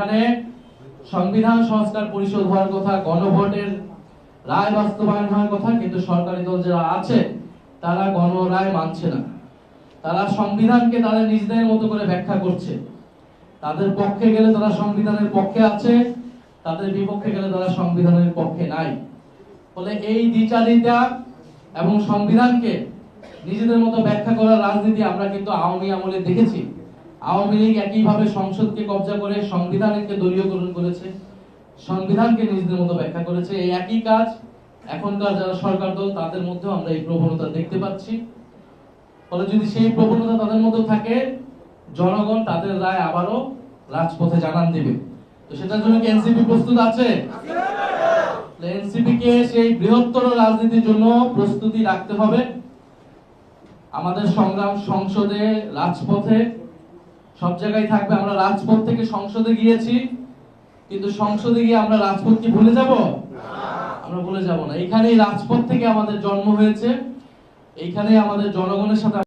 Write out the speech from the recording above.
এখানে সংবিধান সংস্কার পরিষদ হওয়ার কথা, গণভোটের রায় বাস্তবায়ন হওয়ার কথা, কিন্তু সরকারি দল যারা আছে তারা গণরায় মানছে না। তারা সংবিধানকে তাদের নিজেদের মতো করে ব্যাখ্যা করছে। তাদের পক্ষে গেলে তারা সংবিধানের পক্ষে আছে, তাদের বিপক্ষে গেলে তারা সংবিধানের পক্ষে নাই। ফলে এই দ্বিচারিতা এবং সংবিধানকে নিজেদের মতো ব্যাখ্যা করার রাজনীতি আমরা কিন্তু আওয়ামী আমলে দেখেছি। আওয়ামী লীগ একইভাবে সংসদকে কব্জা করে সংবিধানকে দলীয়করণ করেছে, সংবিধানকে নিজেদের মতো ব্যাখ্যা করেছে। এই একই কাজ এখনকার যারা সরকার দল তাদের মধ্যেও আমরা এই প্রবণতা দেখতে পাচ্ছি। ফলে যদি সেই প্রবণতা তাদের মধ্যে থাকে, জনগণ তাদের রায় আবারও রাজপথে জানান দেবে। তো সেটার জন্য কি এনসিপি প্রস্তুত আছে? এনসিপি কে সেই বৃহত্তর রাজনীতির জন্য প্রস্তুতি রাখতে হবে। আমাদের সংগ্রাম সংসদে, রাজপথে, সব জায়গায় থাকবে। আমরা রাজপথ থেকে সংসদে গিয়েছি, কিন্তু সংসদে গিয়ে আমরা রাজপথ কি ভুলে যাব? আমরা ভুলে যাব না। এইখানেই রাজপথ থেকে আমাদের জন্ম হয়েছে, এইখানেই আমাদের জনগণের সাথে